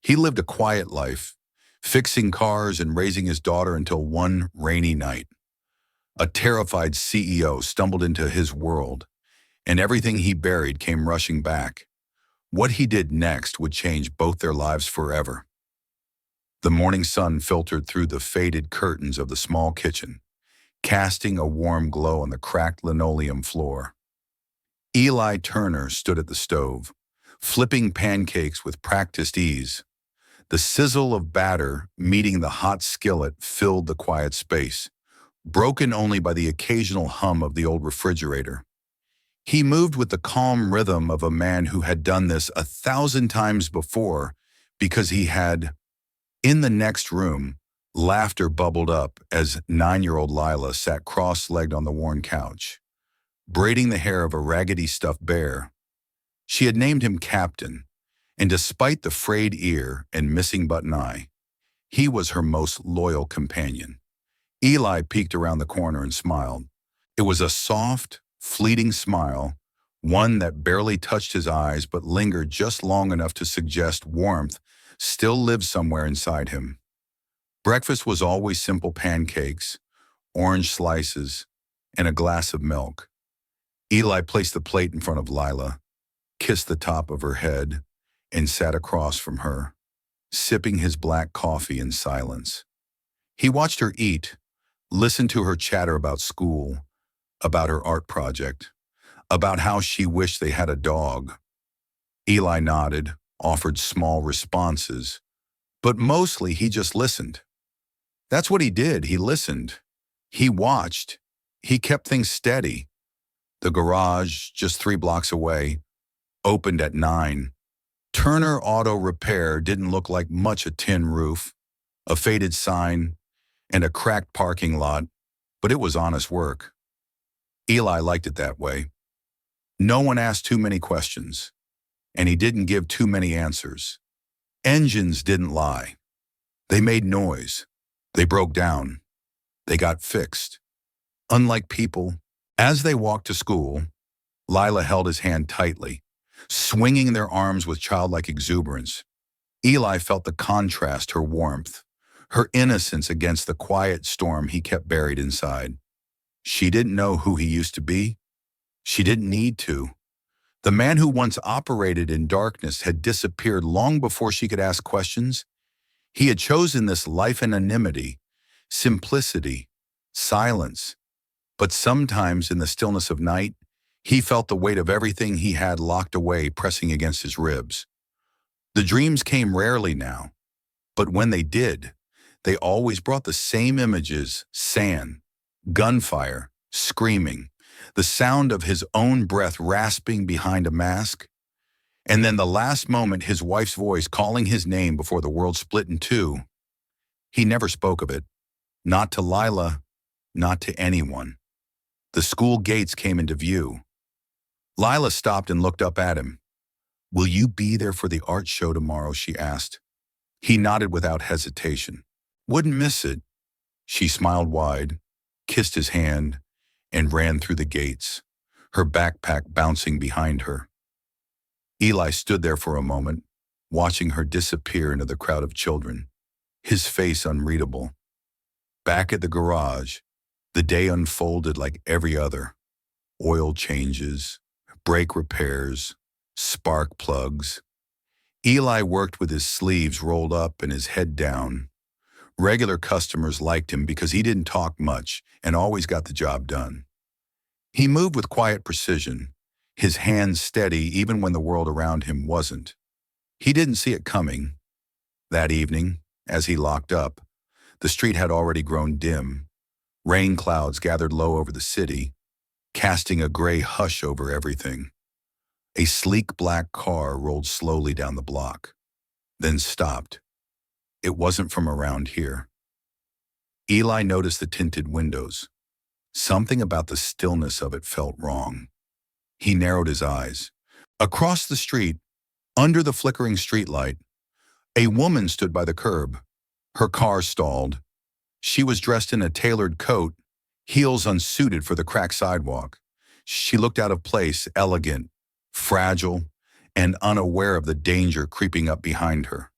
He lived a quiet life, fixing cars and raising his daughter until one rainy night. A terrified CEO stumbled into his world, and everything he buried came rushing back. What he did next would change both their lives forever. The morning sun filtered through the faded curtains of the small kitchen, casting a warm glow on the cracked linoleum floor. Eli Turner stood at the stove, flipping pancakes with practiced ease. The sizzle of batter meeting the hot skillet filled the quiet space, broken only by the occasional hum of the old refrigerator. He moved with the calm rhythm of a man who had done this 1,000 times before because he had. In the next room, laughter bubbled up as 9-year-old Lila sat cross-legged on the worn couch, braiding the hair of a raggedy stuffed bear. She had named him Captain, and despite the frayed ear and missing button eye, he was her most loyal companion. Eli peeked around the corner and smiled. It was a soft, fleeting smile, one that barely touched his eyes but lingered just long enough to suggest warmth still lived somewhere inside him. Breakfast was always simple pancakes, orange slices, and a glass of milk. Eli placed the plate in front of Lila, kissed the top of her head, and sat across from her, sipping his black coffee in silence. He watched her eat, listened to her chatter about school, about her art project, about how she wished they had a dog. Eli nodded, offered small responses, but mostly he just listened. That's what he did. He listened. He watched. He kept things steady. The garage, just 3 blocks away, opened at 9. Turner Auto Repair didn't look like much: a tin roof, a faded sign, and a cracked parking lot, but it was honest work. Eli liked it that way. No one asked too many questions, and he didn't give too many answers. Engines didn't lie. They made noise. They broke down. They got fixed. Unlike people, as they walked to school, Lila held his hand tightly, swinging their arms with childlike exuberance. Eli felt the contrast: her warmth, her innocence against the quiet storm he kept buried inside. She didn't know who he used to be. She didn't need to. The man who once operated in darkness had disappeared long before she could ask questions. He had chosen this life in anonymity, simplicity, silence. But sometimes in the stillness of night, he felt the weight of everything he had locked away pressing against his ribs. The dreams came rarely now, but when they did, they always brought the same images: sand, gunfire, screaming, the sound of his own breath rasping behind a mask. And then the last moment, his wife's voice calling his name before the world split in two. He never spoke of it. Not to Lila, not to anyone. The school gates came into view. Lila stopped and looked up at him. "Will you be there for the art show tomorrow?" she asked. He nodded without hesitation. "Wouldn't miss it." She smiled wide, kissed his hand, and ran through the gates, her backpack bouncing behind her. Eli stood there for a moment, watching her disappear into the crowd of children, his face unreadable. Back at the garage, the day unfolded like every other. Oil changes, brake repairs, spark plugs. Eli worked with his sleeves rolled up and his head down. Regular customers liked him because he didn't talk much and always got the job done. He moved with quiet precision, his hands steady even when the world around him wasn't. He didn't see it coming. That evening, as he locked up, the street had already grown dim. Rain clouds gathered low over the city, casting a gray hush over everything. A sleek black car rolled slowly down the block, then stopped. It wasn't from around here. Eli noticed the tinted windows. Something about the stillness of it felt wrong. He narrowed his eyes. Across the street, under the flickering streetlight, a woman stood by the curb. Her car stalled. She was dressed in a tailored coat, heels unsuited for the cracked sidewalk. She looked out of place, elegant, fragile, and unaware of the danger creeping up behind her.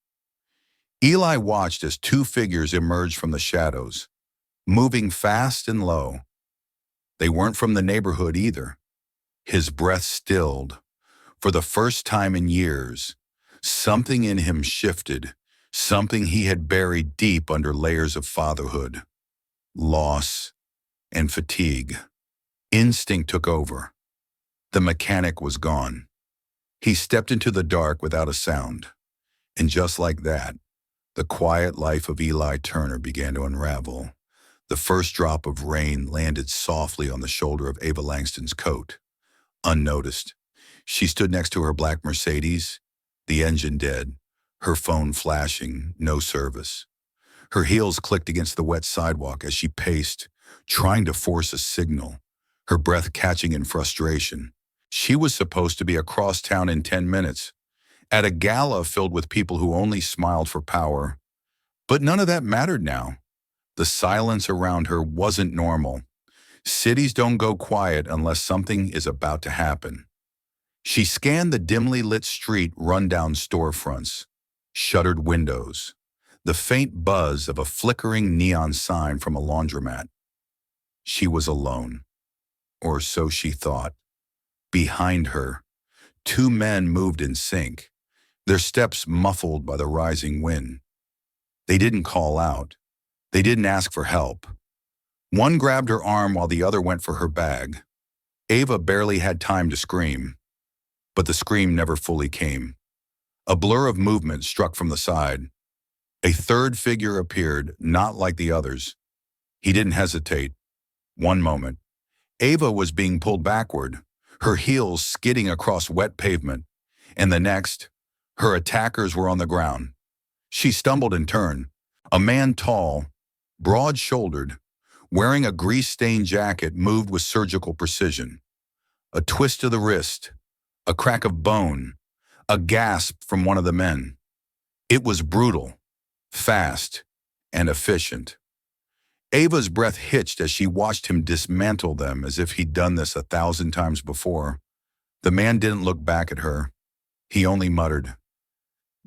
Eli watched as two figures emerged from the shadows, moving fast and low. They weren't from the neighborhood either. His breath stilled. For the first time in years, something in him shifted, something he had buried deep under layers of fatherhood, loss, and fatigue. Instinct took over. The mechanic was gone. He stepped into the dark without a sound. And just like that, the quiet life of Eli Turner began to unravel. The first drop of rain landed softly on the shoulder of Ava Langston's coat. Unnoticed, she stood next to her black Mercedes, the engine dead, her phone flashing, no service. Her heels clicked against the wet sidewalk as she paced, trying to force a signal, her breath catching in frustration. She was supposed to be across town in 10 minutes, at a gala filled with people who only smiled for power. But none of that mattered now. The silence around her wasn't normal. Cities don't go quiet unless something is about to happen. She scanned the dimly lit street, run-down storefronts, shuttered windows, the faint buzz of a flickering neon sign from a laundromat. She was alone, or so she thought. Behind her, two men moved in sync, their steps muffled by the rising wind. They didn't call out. They didn't ask for help. One grabbed her arm while the other went for her bag. Ava barely had time to scream, but the scream never fully came. A blur of movement struck from the side. A third figure appeared, not like the others. He didn't hesitate. One moment, Ava was being pulled backward, her heels skidding across wet pavement, and the next, her attackers were on the ground. She stumbled and turned. A man tall, broad-shouldered, wearing a grease-stained jacket moved with surgical precision. A twist of the wrist, a crack of bone, a gasp from one of the men. It was brutal, fast, and efficient. Ava's breath hitched as she watched him dismantle them as if he'd done this 1,000 times before. The man didn't look back at her. He only muttered,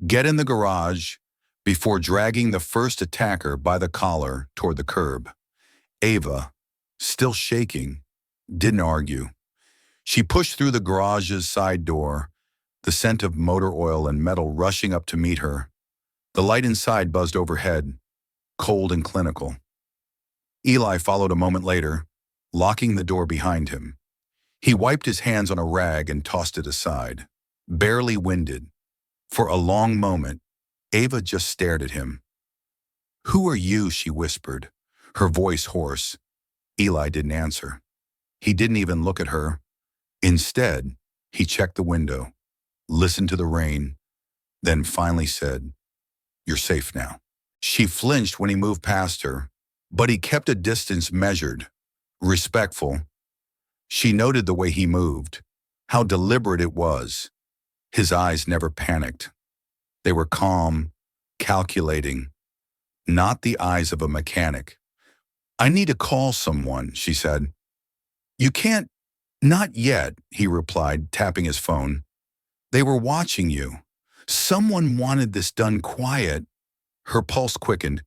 "Get in the garage," before dragging the first attacker by the collar toward the curb. Ava, still shaking, didn't argue. She pushed through the garage's side door, the scent of motor oil and metal rushing up to meet her. The light inside buzzed overhead, cold and clinical. Eli followed a moment later, locking the door behind him. He wiped his hands on a rag and tossed it aside, barely winded. For a long moment, Ava just stared at him. "Who are you?" she whispered, her voice hoarse. Eli didn't answer. He didn't even look at her. Instead, he checked the window, listened to the rain, then finally said, "You're safe now." She flinched when he moved past her, but he kept a distance measured, respectful. She noted the way he moved, how deliberate it was. His eyes never panicked. They were calm, calculating, not the eyes of a mechanic. "I need to call someone," she said. "You can't." "Not yet," he replied, tapping his phone. "They were watching you. Someone wanted this done quiet." Her pulse quickened.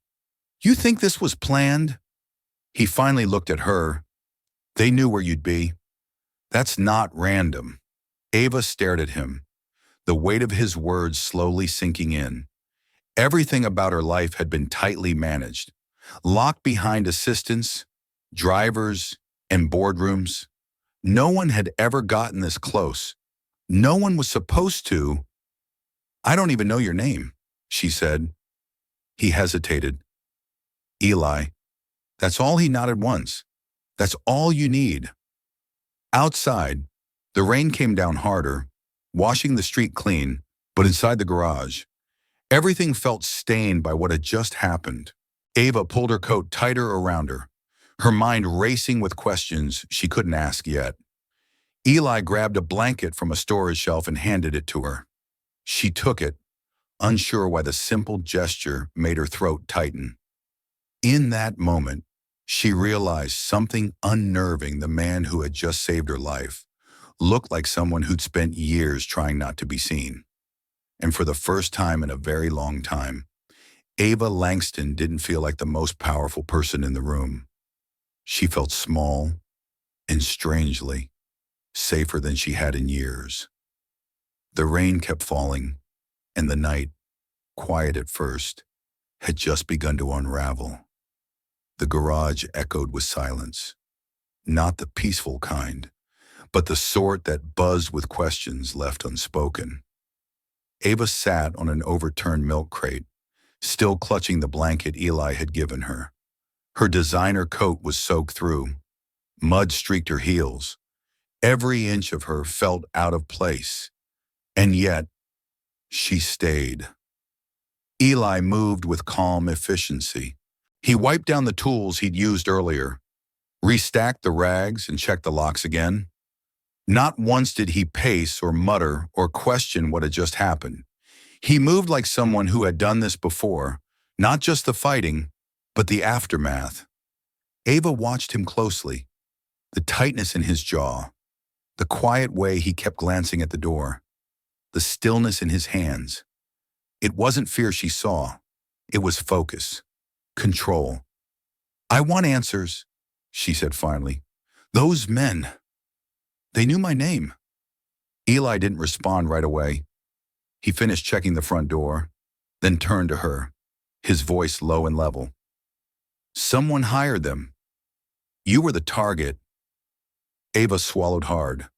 "You think this was planned?" He finally looked at her. "They knew where you'd be. That's not random." Ava stared at him, the weight of his words slowly sinking in. Everything about her life had been tightly managed, locked behind assistants, drivers, and boardrooms. No one had ever gotten this close. No one was supposed to. "I don't even know your name," she said. He hesitated. "Eli." That's all. He nodded once. "That's all you need." Outside, the rain came down harder, washing the street clean, but inside the garage, everything felt stained by what had just happened. Ava pulled her coat tighter around her, her mind racing with questions she couldn't ask yet. Eli grabbed a blanket from a storage shelf and handed it to her. She took it, unsure why the simple gesture made her throat tighten. In that moment, she realized something unnerving. The man who had just saved her life looked like someone who'd spent years trying not to be seen. And for the first time in a very long time, Ava Langston didn't feel like the most powerful person in the room. She felt small and strangely safer than she had in years. The rain kept falling, and the night, quiet at first, had just begun to unravel. The garage echoed with silence, not the peaceful kind, but the sort that buzzed with questions left unspoken. Ava sat on an overturned milk crate, still clutching the blanket Eli had given her. Her designer coat was soaked through. Mud streaked her heels. Every inch of her felt out of place. And yet, she stayed. Eli moved with calm efficiency. He wiped down the tools he'd used earlier, restacked the rags, and checked the locks again. Not once did he pace or mutter or question what had just happened. He moved like someone who had done this before, not just the fighting, but the aftermath. Ava watched him closely, the tightness in his jaw, the quiet way he kept glancing at the door, the stillness in his hands. It wasn't fear she saw. It was focus, control. "I want answers," she said finally. "Those men, they knew my name." Eli didn't respond right away. He finished checking the front door, then turned to her, his voice low and level. "Someone hired them. You were the target." Ava swallowed hard.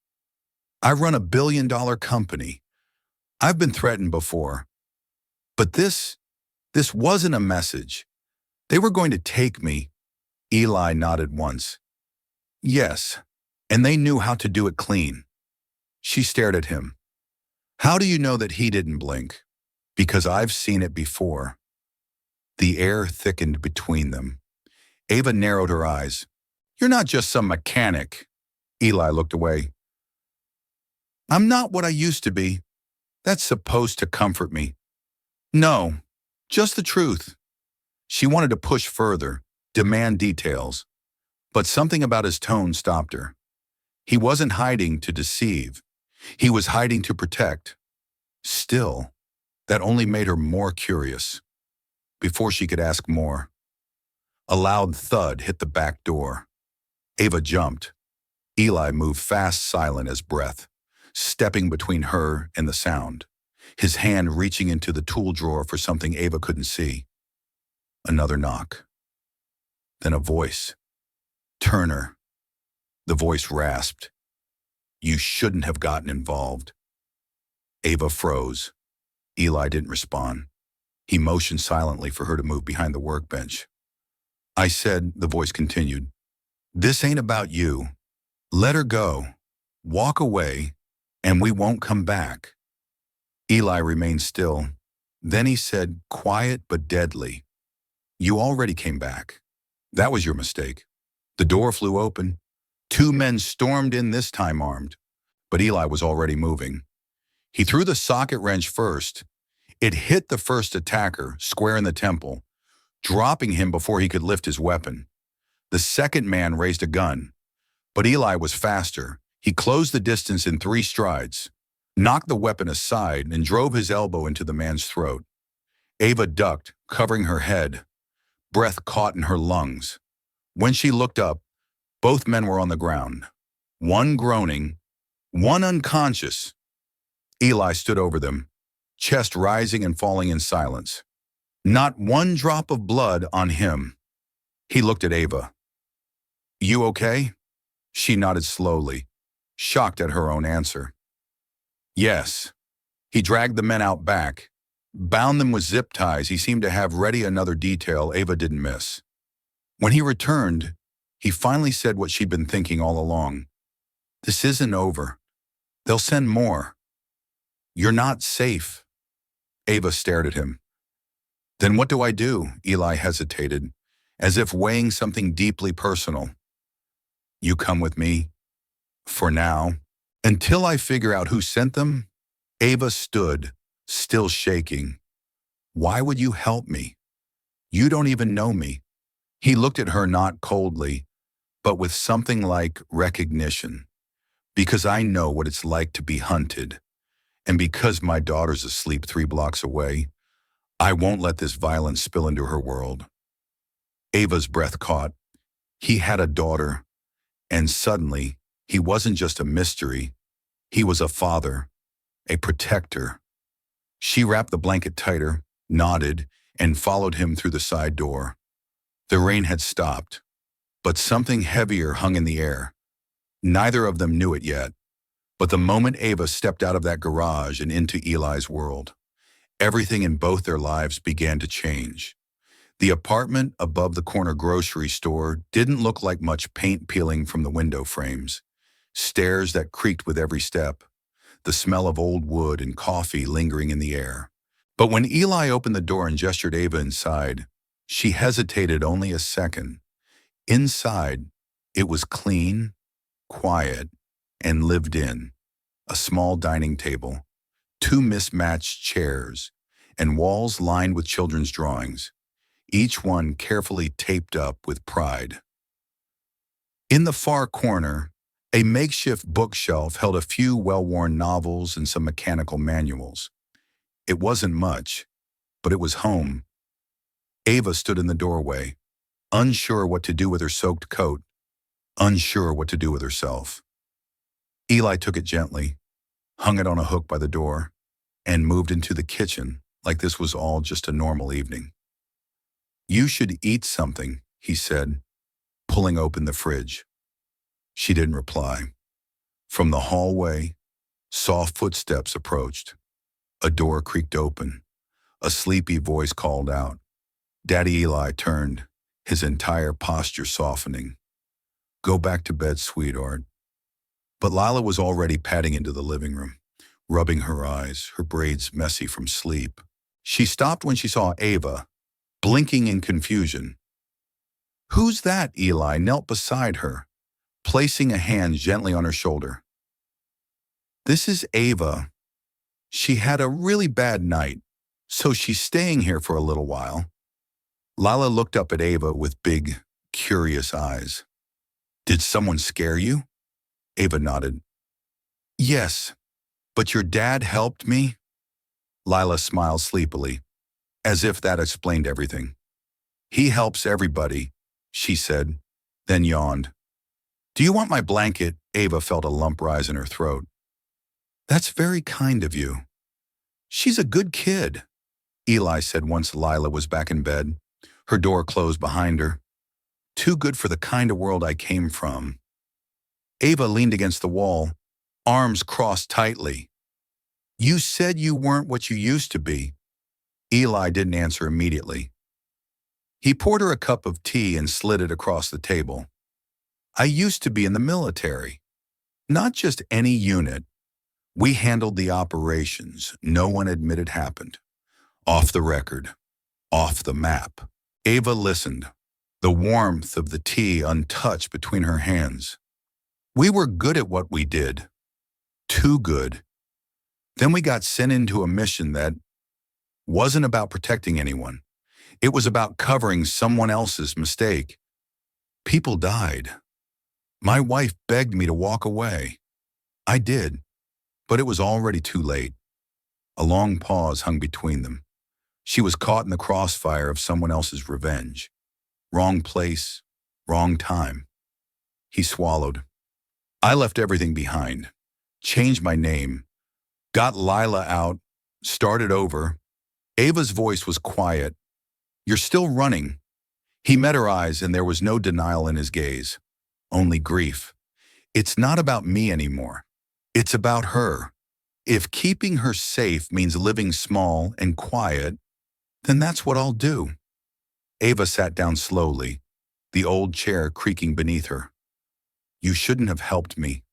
"I run a billion-dollar company. I've been threatened before. But this wasn't a message. They were going to take me." Eli nodded once. "Yes, and they knew how to do it clean." She stared at him. "How do you know that he didn't blink?" "Because I've seen it before." The air thickened between them. Ava narrowed her eyes. "You're not just some mechanic." Eli looked away. "I'm not what I used to be. That's supposed to comfort me." "No, just the truth." She wanted to push further, demand details, but something about his tone stopped her. He wasn't hiding to deceive. He was hiding to protect. Still, that only made her more curious. Before she could ask more, a loud thud hit the back door. Ava jumped. Eli moved fast, silent as breath, stepping between her and the sound, his hand reaching into the tool drawer for something Ava couldn't see. Another knock. Then a voice. "Turner." The voice rasped. "You shouldn't have gotten involved." Ava froze. Eli didn't respond. He motioned silently for her to move behind the workbench. "I said," the voice continued, "this ain't about you. Let her go. Walk away, and we won't come back." Eli remained still. Then he said, quiet but deadly, "You already came back. That was your mistake." The door flew open. 2 men stormed in, this time armed, but Eli was already moving. He threw the socket wrench first. It hit the first attacker square in the temple, dropping him before he could lift his weapon. The second man raised a gun, but Eli was faster. He closed the distance in 3 strides, knocked the weapon aside, and drove his elbow into the man's throat. Ava ducked, covering her head. Breath caught in her lungs. When she looked up, both men were on the ground, one groaning, one unconscious. Eli stood over them, chest rising and falling in silence. Not one drop of blood on him. He looked at Ava. "You okay?" She nodded slowly, shocked at her own answer. "Yes." He dragged the men out back, bound them with zip ties. He seemed to have ready another detail Ava didn't miss. When he returned, he finally said what she'd been thinking all along. "This isn't over. They'll send more. You're not safe." Ava stared at him. "Then what do I do?" Eli hesitated, as if weighing something deeply personal. "You come with me. For now. Until I figure out who sent them." Ava stood, still shaking. "Why would you help me? You don't even know me." He looked at her not coldly, but with something like recognition. "Because I know what it's like to be hunted. And because my daughter's asleep 3 blocks away, I won't let this violence spill into her world. Ava's breath caught. He had a daughter, and suddenly, he wasn't just a mystery. He was a father, a protector. She wrapped the blanket tighter, nodded, and followed him through the side door. The rain had stopped, but something heavier hung in the air. Neither of them knew it yet, but the moment Ava stepped out of that garage and into Eli's world, everything in both their lives began to change. The apartment above the corner grocery store didn't look like much paint peeling from the window frames, stairs that creaked with every step, the smell of old wood and coffee lingering in the air. But when Eli opened the door and gestured Ava inside, she hesitated only a second. Inside, it was clean, quiet, and lived in. A small dining table, two mismatched chairs, and walls lined with children's drawings, each one carefully taped up with pride. In the far corner, a makeshift bookshelf held a few well-worn novels and some mechanical manuals. It wasn't much, but it was home. Ava stood in the doorway, unsure what to do with her soaked coat, unsure what to do with herself. Eli took it gently, hung it on a hook by the door, and moved into the kitchen like this was all just a normal evening. "You should eat something," he said, pulling open the fridge. She didn't reply. From the hallway, soft footsteps approached. A door creaked open. A sleepy voice called out. Daddy Eli turned, his entire posture softening. "Go back to bed, sweetheart." But Lila was already padding into the living room, rubbing her eyes, her braids messy from sleep. She stopped when she saw Ava, blinking in confusion. "Who's that?" Eli knelt beside her, placing a hand gently on her shoulder. "This is Ava. She had a really bad night, so she's staying here for a little while." Lila looked up at Ava with big, curious eyes. "Did someone scare you?" Ava nodded. "Yes, but your dad helped me?" Lila smiled sleepily, as if that explained everything. "He helps everybody," she said, then yawned. "Do you want my blanket?" Ava felt a lump rise in her throat. "That's very kind of you. She's a good kid," Eli said once Lila was back in bed, her door closed behind her. "Too good for the kind of world I came from." Ava leaned against the wall, arms crossed tightly. "You said you weren't what you used to be." Eli didn't answer immediately. He poured her a cup of tea and slid it across the table. "I used to be in the military. Not just any unit. We handled the operations no one admitted happened. Off the record. Off the map." Ava listened, the warmth of the tea untouched between her hands. "We were good at what we did. Too good. Then we got sent into a mission that wasn't about protecting anyone. It was about covering someone else's mistake. People died. My wife begged me to walk away. I did, but it was already too late." A long pause hung between them. She was caught in the crossfire of someone else's revenge. Wrong place, wrong time. He swallowed. "I left everything behind. Changed my name. Got Lila out. Started over." Ava's voice was quiet. "You're still running." He met her eyes and there was no denial in his gaze. Only grief. "It's not about me anymore. It's about her. If keeping her safe means living small and quiet, then that's what I'll do." Ava sat down slowly, the old chair creaking beneath her. "You shouldn't have helped me.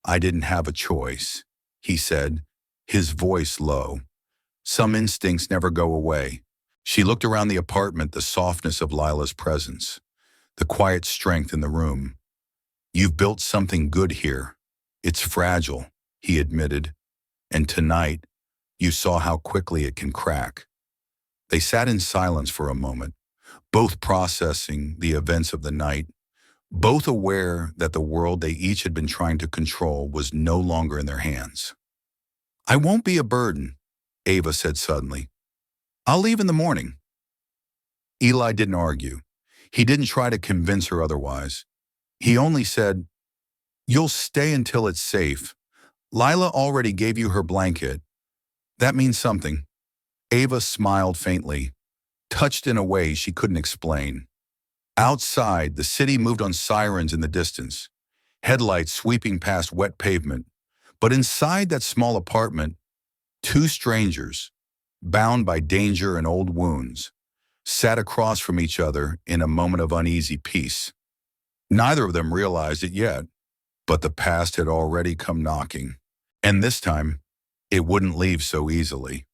I didn't have a choice," he said, his voice low. Some instincts never go away. She looked around the apartment, the softness of Lila's presence, the quiet strength in the room. "You've built something good here. It's fragile," he admitted, "and tonight, you saw how quickly it can crack." They sat in silence for a moment, both processing the events of the night, both aware that the world they each had been trying to control was no longer in their hands. "I won't be a burden," Ava said suddenly. I'll leave in the morning. Eli didn't argue. He didn't try to convince her otherwise. He only said, "You'll stay until it's safe. Lila already gave you her blanket. That means something." Ava smiled faintly, touched in a way she couldn't explain. Outside, the city moved on sirens in the distance, headlights sweeping past wet pavement. But inside that small apartment, two strangers, bound by danger and old wounds, sat across from each other in a moment of uneasy peace. Neither of them realized it yet, but the past had already come knocking. And this time, it wouldn't leave so easily.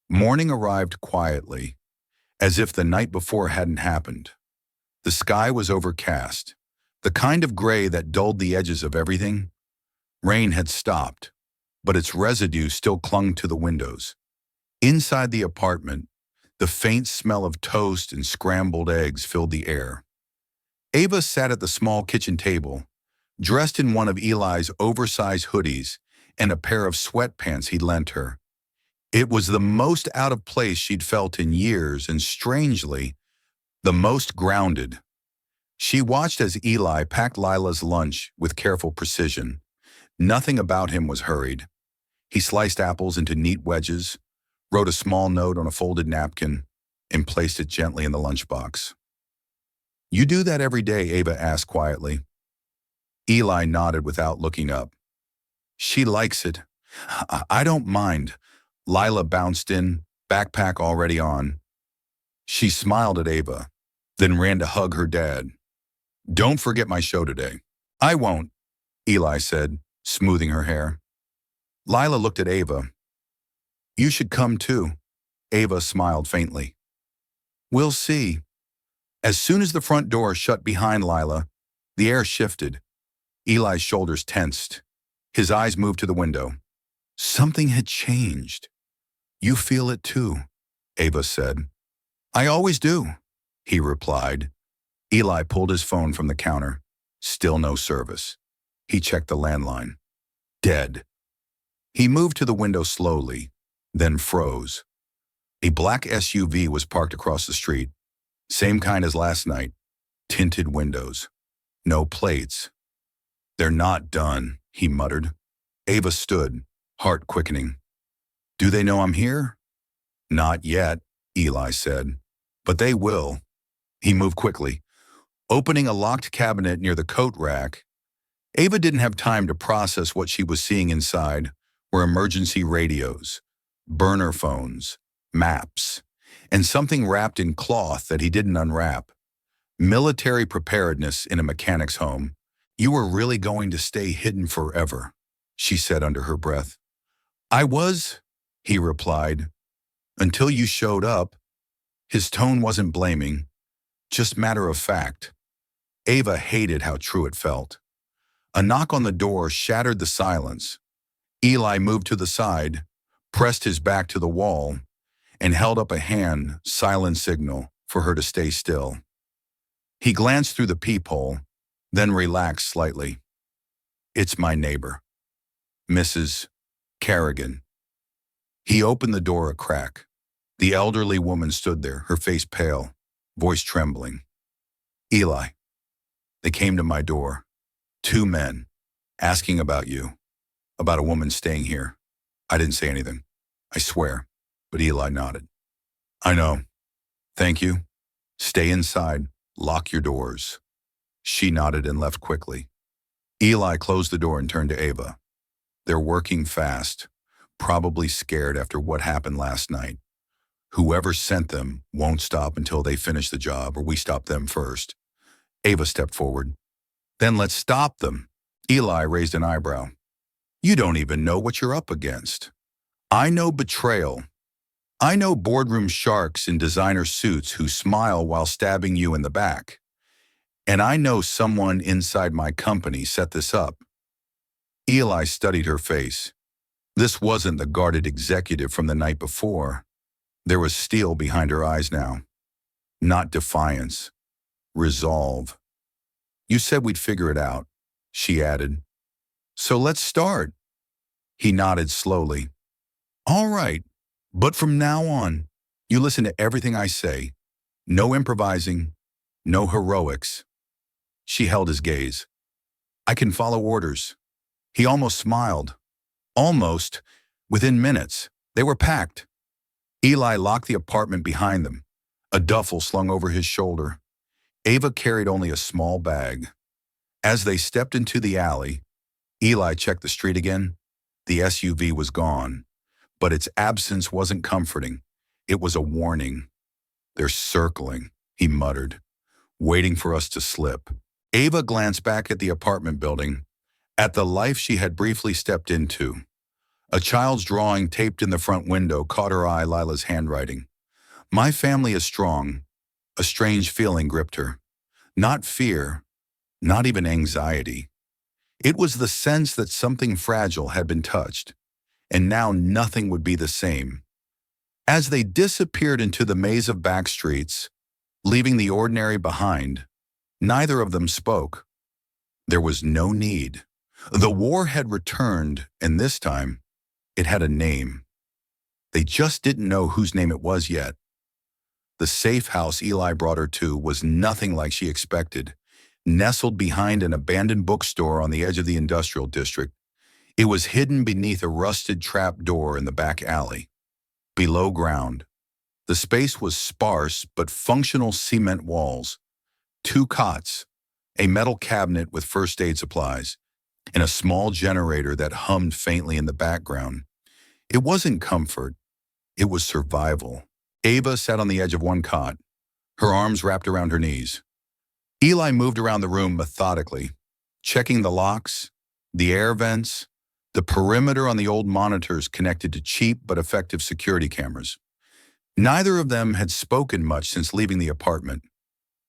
Morning arrived quietly, as if the night before hadn't happened. The sky was overcast, the kind of gray that dulled the edges of everything. Rain had stopped, but its residue still clung to the windows. Inside the apartment, the faint smell of toast and scrambled eggs filled the air. Ava sat at the small kitchen table, dressed in one of Eli's oversized hoodies and a pair of sweatpants he'd lent her. It was the most out of place she'd felt in years and, strangely, the most grounded. She watched as Eli packed Lila's lunch with careful precision. Nothing about him was hurried. He sliced apples into neat wedges, wrote a small note on a folded napkin, and placed it gently in the lunchbox. "You do that every day?" Ava asked quietly. Eli nodded without looking up. "She likes it. I don't mind." Lila bounced in, backpack already on. She smiled at Ava, then ran to hug her dad. "Don't forget my show today." "I won't," Eli said, smoothing her hair. Lila looked at Ava. "You should come too." Ava smiled faintly. "We'll see." As soon as the front door shut behind Lila, the air shifted. Eli's shoulders tensed. His eyes moved to the window. Something had changed. "You feel it too," Ava said. "I always do," he replied. Eli pulled his phone from the counter. Still no service. He checked the landline. Dead. He moved to the window slowly, then froze. A black SUV was parked across the street. Same kind as last night. Tinted windows. No plates. "They're not done," he muttered. Ava stood, heart quickening. "Do they know I'm here?" "Not yet," Eli said. "But they will." He moved quickly, opening a locked cabinet near the coat rack. Ava didn't have time to process what she was seeing inside were emergency radios, burner phones, maps, and something wrapped in cloth that he didn't unwrap. Military preparedness in a mechanic's home. "You were really going to stay hidden forever," she said under her breath. "I was," he replied, "until you showed up." His tone wasn't blaming, just matter of fact. Ava hated how true it felt. A knock on the door shattered the silence. Eli moved to the side, pressed his back to the wall, and held up a hand, silent signal, for her to stay still. He glanced through the peephole, then relaxed slightly. "It's my neighbor, Mrs. Kerrigan." He opened the door a crack. The elderly woman stood there, her face pale, voice trembling. "Eli, they came to my door. 2 men, asking about you, about a woman staying here." I didn't say anything, I swear, but Eli nodded. "I know. Thank you. Stay inside. Lock your doors." She nodded and left quickly. Eli closed the door and turned to Ava. "They're working fast, probably scared after what happened last night. Whoever sent them won't stop until they finish the job, or we stop them first." Ava stepped forward. "Then let's stop them." Eli raised an eyebrow. "You don't even know what you're up against." "I know betrayal. I know boardroom sharks in designer suits who smile while stabbing you in the back. And I know someone inside my company set this up." Eli studied her face. This wasn't the guarded executive from the night before. There was steel behind her eyes now. Not defiance. Resolve. "You said we'd figure it out," she added. "So let's start." He nodded slowly. "All right, but from now on, You listen to everything I say. No improvising, no heroics. She held his gaze. I can follow orders. He almost smiled. Almost. Within minutes, they were packed. Eli locked the apartment behind them, a duffel slung over his shoulder. Ava carried only a small bag. As they stepped into the alley, Eli checked the street again. The SUV was gone, but its absence wasn't comforting. It was a warning. They're circling, he muttered, waiting for us to slip. Ava glanced back at the apartment building, at the life she had briefly stepped into. A child's drawing taped in the front window caught her eye. Lila's handwriting. My family is strong. A strange feeling gripped her. Not fear, not even anxiety. It was the sense that something fragile had been touched, and now nothing would be the same. As they disappeared into the maze of back streets, leaving the ordinary behind, neither of them spoke. There was no need. The war had returned, and this time, it had a name. They just didn't know whose name it was yet. The safe house Eli brought her to was nothing like she expected. Nestled behind an abandoned bookstore on the edge of the industrial district, it was hidden beneath a rusted trap door in the back alley. Below ground, the space was sparse but functional cement walls, 2 cots, a metal cabinet with first aid supplies, and a small generator that hummed faintly in the background. It wasn't comfort, it was survival. Ava sat on the edge of one cot, her arms wrapped around her knees. Eli moved around the room methodically, checking the locks, the air vents, the perimeter on the old monitors connected to cheap but effective security cameras. Neither of them had spoken much since leaving the apartment.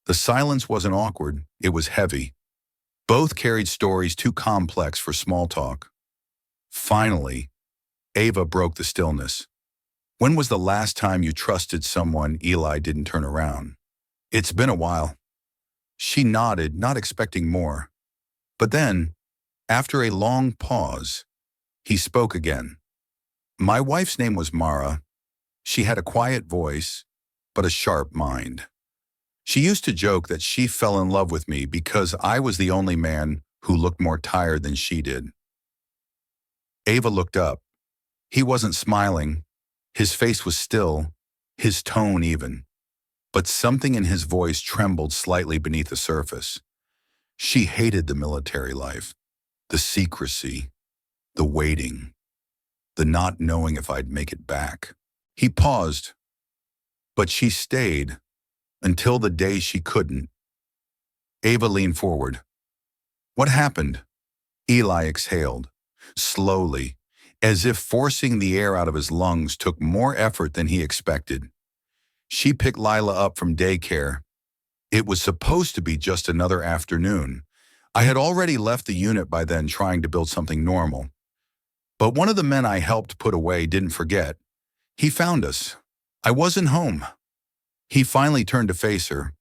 The silence wasn't awkward, it was heavy. Both carried stories too complex for small talk. Finally, Ava broke the stillness. When was the last time you trusted someone Eli didn't turn around? It's been a while. She nodded, not expecting more. But then, after a long pause, he spoke again. My wife's name was Mara. She had a quiet voice, but a sharp mind. She used to joke that she fell in love with me because I was the only man who looked more tired than she did. Ava looked up. He wasn't smiling. His face was still, his tone even. But something in his voice trembled slightly beneath the surface. She hated the military life, the secrecy, the waiting, the not knowing if I'd make it back. He paused, but she stayed until the day she couldn't. Ava leaned forward. What happened? Eli exhaled, slowly, as if forcing the air out of his lungs took more effort than he expected. She picked Lila up from daycare. It was supposed to be just another afternoon. I had already left the unit by then trying to build something normal. But one of the men I helped put away didn't forget. He found us. I wasn't home. He finally turned to face her,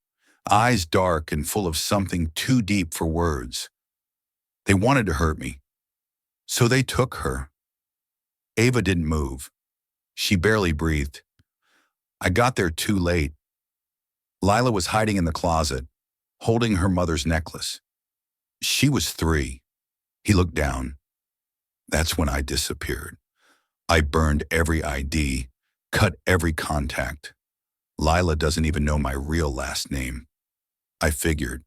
eyes dark and full of something too deep for words. They wanted to hurt me. So they took her. Ava didn't move. She barely breathed. I got there too late. Lila was hiding in the closet, holding her mother's necklace. She was 3. He looked down. That's when I disappeared. I burned every ID, cut every contact. Lila doesn't even know my real last name. I figured,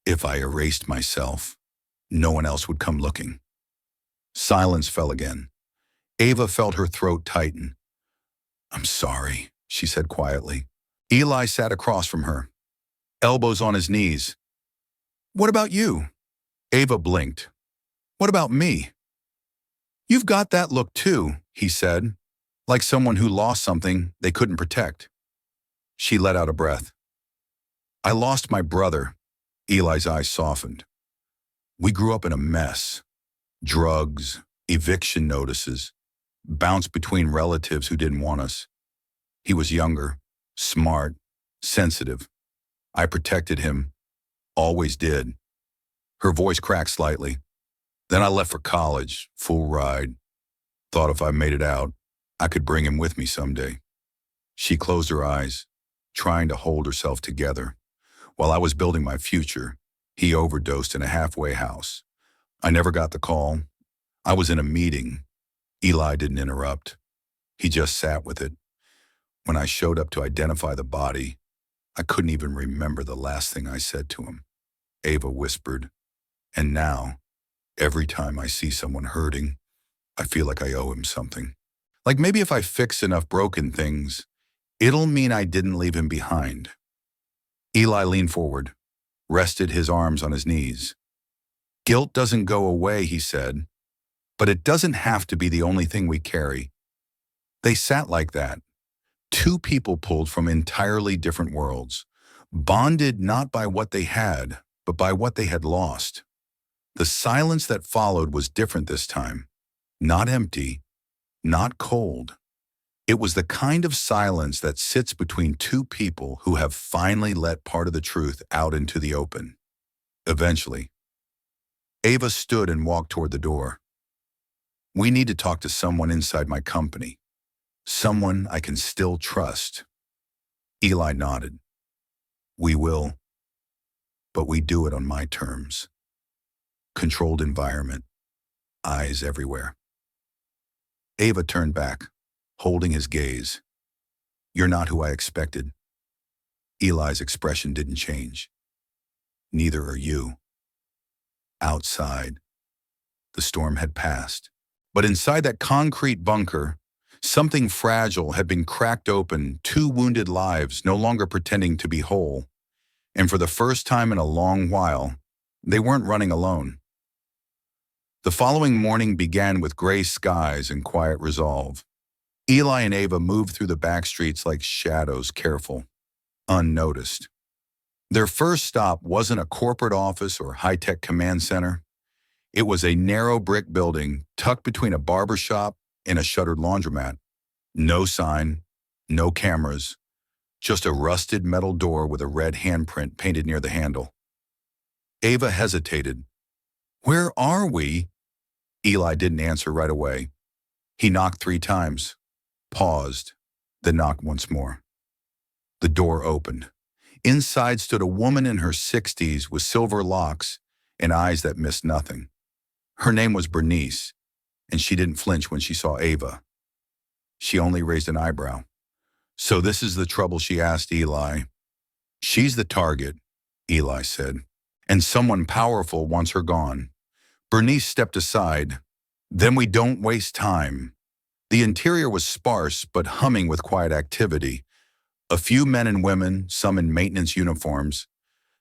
if I erased myself, no one else would come looking. Silence fell again. Ava felt her throat tighten. I'm sorry, she said quietly. Eli sat across from her, elbows on his knees. What about you? Ava blinked. What about me? You've got that look too, he said, like someone who lost something they couldn't protect. She let out a breath. I lost my brother. Eli's eyes softened. We grew up in a mess. Drugs, eviction notices, bounced between relatives who didn't want us. He was younger, smart, sensitive. I protected him, always did. Her voice cracked slightly. Then I left for college, full ride. Thought if I made it out, I could bring him with me someday. She closed her eyes, trying to hold herself together. While I was building my future, he overdosed in a halfway house. I never got the call. I was in a meeting. Eli didn't interrupt. He just sat with it. When I showed up to identify the body, I couldn't even remember the last thing I said to him. Ava whispered, and now, every time I see someone hurting, I feel like I owe him something. Like maybe if I fix enough broken things, it'll mean I didn't leave him behind. Eli leaned forward, rested his arms on his knees. Guilt doesn't go away, he said, but it doesn't have to be the only thing we carry. They sat like that. Two people pulled from entirely different worlds, bonded not by what they had, but by what they had lost. The silence that followed was different this time. Not empty, not cold. It was the kind of silence that sits between two people who have finally let part of the truth out into the open. Eventually, Ava stood and walked toward the door. We need to talk to someone inside my company. Someone I can still trust. Eli nodded. We will, but we do it on my terms. Controlled environment, eyes everywhere. Ava turned back, holding his gaze. You're not who I expected. Eli's expression didn't change. Neither are you. Outside, the storm had passed. But inside that concrete bunker, something fragile had been cracked open, two wounded lives no longer pretending to be whole. And for the first time in a long while, they weren't running alone. The following morning began with gray skies and quiet resolve. Eli and Ava moved through the back streets like shadows, careful, unnoticed. Their first stop wasn't a corporate office or high-tech command center. It was a narrow brick building tucked between a barber shop and a shuttered laundromat. No sign, no cameras, just a rusted metal door with a red handprint painted near the handle. Ava hesitated. Where are we? Eli didn't answer right away. He knocked 3 times, paused, then knocked once more. The door opened. Inside stood a woman in her 60s with silver locks and eyes that missed nothing. Her name was Bernice, and she didn't flinch when she saw Ava. She only raised an eyebrow. So this is the trouble, she asked Eli. She's the target, Eli said, and someone powerful wants her gone. Bernice stepped aside. Then we don't waste time. The interior was sparse but humming with quiet activity. A few men and women, some in maintenance uniforms,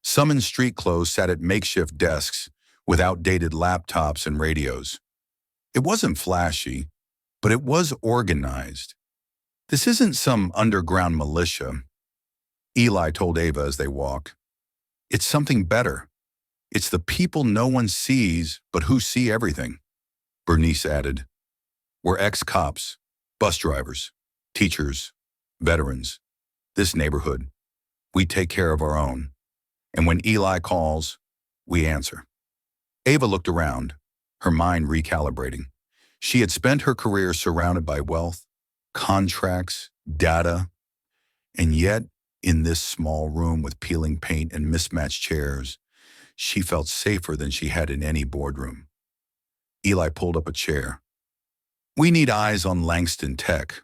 some in street clothes, sat at makeshift desks with outdated laptops and radios. It wasn't flashy, but it was organized. This isn't some underground militia, Eli told Ava as they walked. It's something better. It's the people no one sees, but who see everything. Bernice added, we're ex-cops, bus drivers, teachers, veterans. This neighborhood, we take care of our own. And when Eli calls, we answer. Ava looked around, her mind recalibrating. She had spent her career surrounded by wealth, contracts, data, and yet, in this small room with peeling paint and mismatched chairs, she felt safer than she had in any boardroom. Eli pulled up a chair. We need eyes on Langston Tech,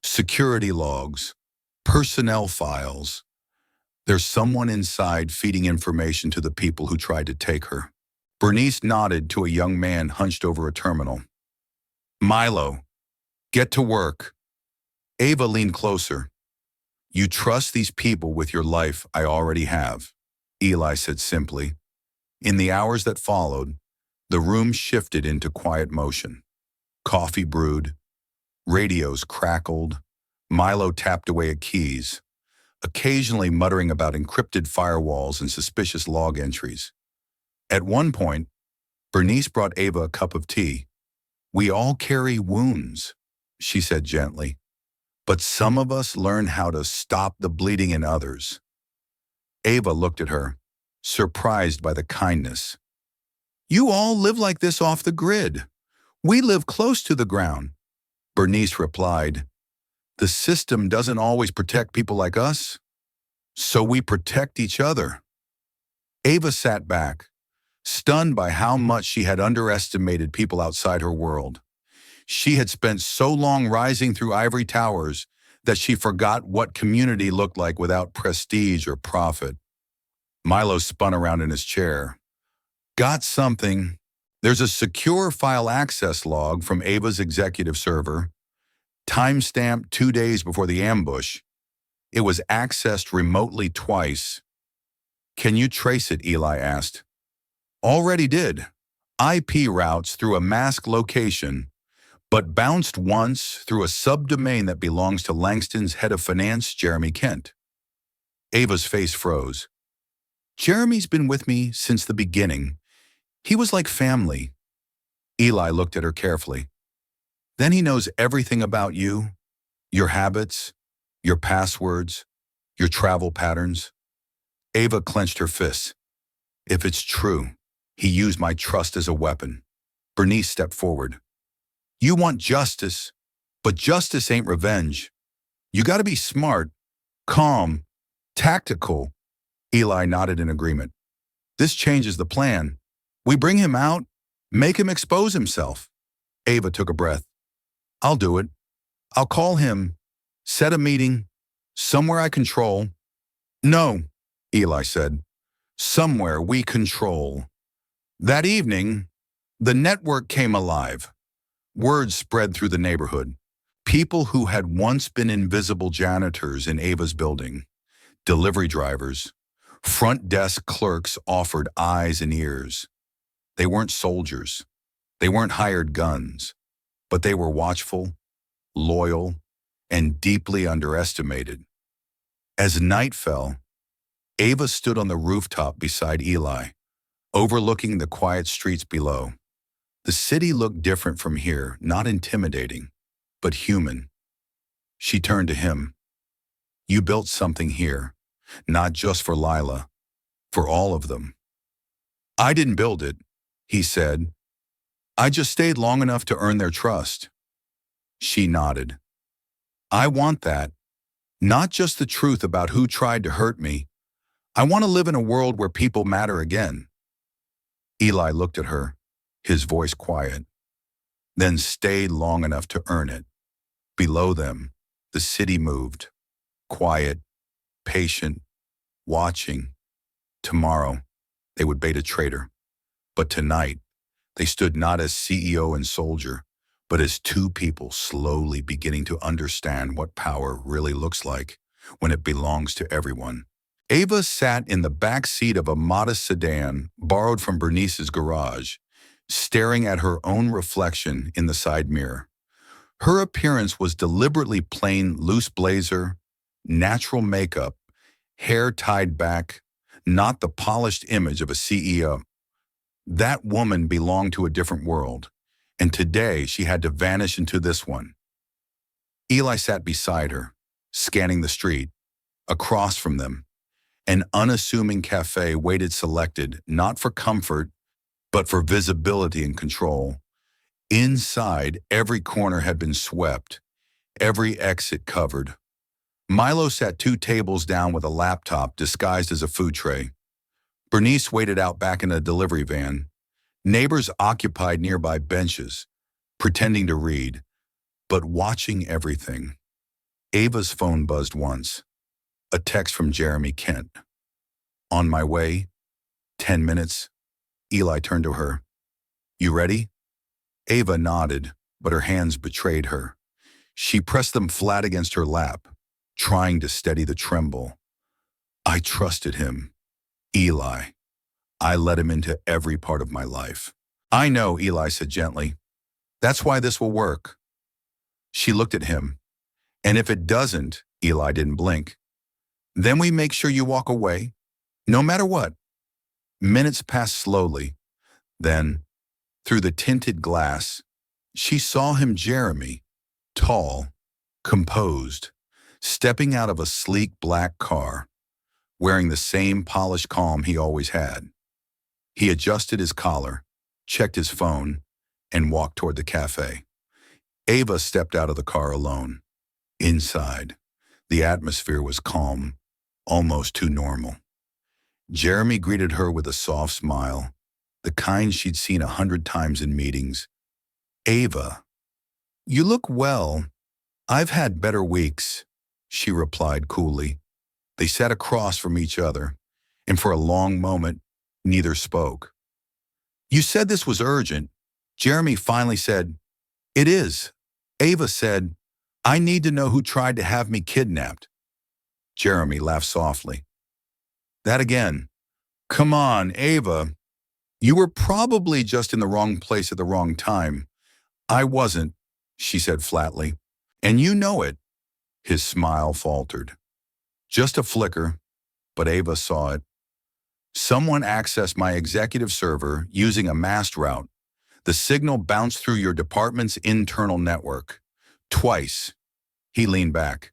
security logs, personnel files. There's someone inside feeding information to the people who tried to take her. Bernice nodded to a young man hunched over a terminal. Milo, get to work. Ava leaned closer. You trust these people with your life I already have, Eli said simply. In the hours that followed, the room shifted into quiet motion. Coffee brewed, radios crackled, Milo tapped away at keys, occasionally muttering about encrypted firewalls and suspicious log entries. At one point, Bernice brought Ava a cup of tea. We all carry wounds, she said gently, but some of us learn how to stop the bleeding in others. Ava looked at her, surprised by the kindness. You all live like this off the grid. We live close to the ground, Bernice replied. The system doesn't always protect people like us, so we protect each other. Ava sat back, stunned by how much she had underestimated people outside her world. She had spent so long rising through ivory towers that she forgot what community looked like without prestige or profit. Milo spun around in his chair. Got something. There's a secure file access log from Ava's executive server, timestamped 2 days before the ambush. It was accessed remotely twice. Can you trace it? Eli asked. Already did. IP routes through a masked location, but bounced once through a subdomain that belongs to Langston's head of finance, Jeremy Kent. Ava's face froze. Jeremy's been with me since the beginning. He was like family. Eli looked at her carefully. Then he knows everything about you, your habits, your passwords, your travel patterns. Ava clenched her fists. If it's true, he used my trust as a weapon. Bernice stepped forward. You want justice, but justice ain't revenge. You gotta be smart, calm, tactical. Eli nodded in agreement. This changes the plan. We bring him out, make him expose himself. Ava took a breath. I'll do it. I'll call him, set a meeting, somewhere I control. No, Eli said. Somewhere we control. That evening, the network came alive. Word spread through the neighborhood. People who had once been invisible janitors in Ava's building, delivery drivers, front desk clerks offered eyes and ears. They weren't soldiers. They weren't hired guns, but they were watchful, loyal, and deeply underestimated. As night fell, Ava stood on the rooftop beside Eli, overlooking the quiet streets below. The city looked different from here, not intimidating, but human. She turned to him. You built something here, not just for Lila, for all of them. I didn't build it, he said. I just stayed long enough to earn their trust. She nodded. I want that. Not just the truth about who tried to hurt me. I want to live in a world where people matter again. Eli looked at her, his voice quiet, then stayed long enough to earn it. Below them, the city moved, quiet, patient, watching. Tomorrow, they would bait a traitor. But tonight, they stood not as CEO and soldier, but as two people slowly beginning to understand what power really looks like when it belongs to everyone. Ava sat in the back seat of a modest sedan borrowed from Bernice's garage, staring at her own reflection in the side mirror. Her appearance was deliberately plain loose blazer, natural makeup, hair tied back, not the polished image of a CEO. That woman belonged to a different world, and today she had to vanish into this one. Eli sat beside her, scanning the street. Across from them, an unassuming cafe waited selected, not for comfort, but for visibility and control. Inside, every corner had been swept, every exit covered. Milo sat 2 tables down with a laptop disguised as a food tray. Bernice waited out back in a delivery van. Neighbors occupied nearby benches, pretending to read, but watching everything. Ava's phone buzzed once. A text from Jeremy Kent. On my way. 10 minutes. Eli turned to her. You ready? Ava nodded, but her hands betrayed her. She pressed them flat against her lap, trying to steady the tremble. I trusted him. Eli. I let him into every part of my life. I know, Eli said gently. That's why this will work. She looked at him. And if it doesn't, Eli didn't blink. Then we make sure you walk away, no matter what. Minutes passed slowly. Then, through the tinted glass, she saw him, Jeremy, tall, composed, stepping out of a sleek black car, wearing the same polished calm he always had. He adjusted his collar, checked his phone, and walked toward the cafe. Ava stepped out of the car alone. Inside, the atmosphere was calm, almost too normal. Jeremy greeted her with a soft smile, the kind she'd seen 100 times in meetings. "Ava, you look well. I've had better weeks," she replied coolly. They sat across from each other, and for a long moment, neither spoke. "You said this was urgent." Jeremy finally said, "It is." Ava said, "I need to know who tried to have me kidnapped." Jeremy laughed softly. "That again. Come on, Ava. You were probably just in the wrong place at the wrong time." "I wasn't," she said flatly. "And you know it." His smile faltered. Just a flicker, but Ava saw it. "Someone accessed my executive server using a masked route. The signal bounced through your department's internal network. Twice." He leaned back.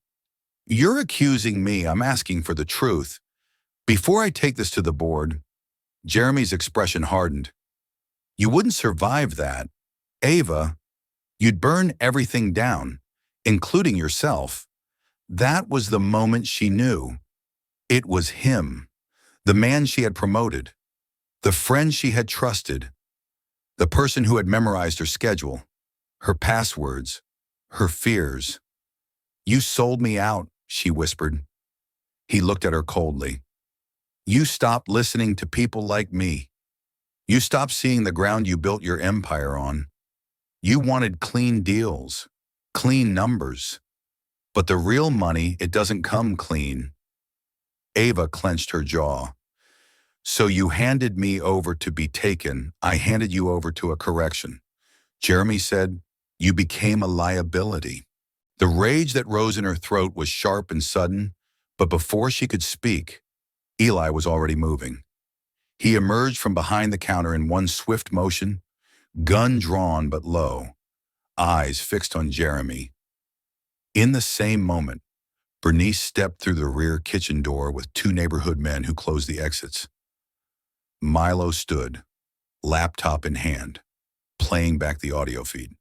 "You're accusing me. I'm asking for the truth. Before I take this to the board." Jeremy's expression hardened. "You wouldn't survive that. Ava, you'd burn everything down, including yourself." That was the moment she knew. It was him, the man she had promoted, the friend she had trusted, the person who had memorized her schedule, her passwords, her fears. "You sold me out," she whispered. He looked at her coldly. "You stopped listening to people like me. You stopped seeing the ground you built your empire on. You wanted clean deals, clean numbers. But the real money, it doesn't come clean." Ava clenched her jaw. "So you handed me over to be taken. I handed you over to a correction." Jeremy said, "You became a liability." The rage that rose in her throat was sharp and sudden, but before she could speak, Eli was already moving. He emerged from behind the counter in one swift motion, gun drawn but low, eyes fixed on Jeremy. In the same moment, Bernice stepped through the rear kitchen door with two neighborhood men who closed the exits. Milo stood, laptop in hand, playing back the audio feed.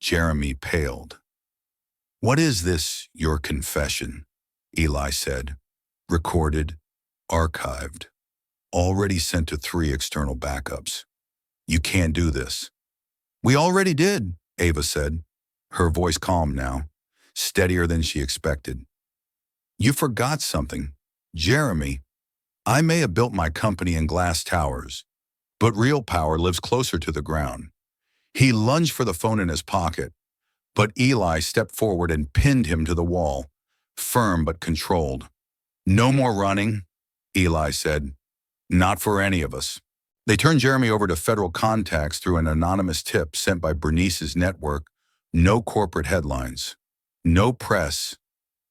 Jeremy paled. "What is this, your confession?" Eli said. "Recorded, archived, already sent to 3 external backups. You can't do this." "We already did," Ava said, her voice calm now, steadier than she expected. "You forgot something. Jeremy, I may have built my company in glass towers, but real power lives closer to the ground." He lunged for the phone in his pocket, but Eli stepped forward and pinned him to the wall, firm but controlled. "No more running," Eli said. "Not for any of us." They turned Jeremy over to federal contacts through an anonymous tip sent by Bernice's network. No corporate headlines, no press,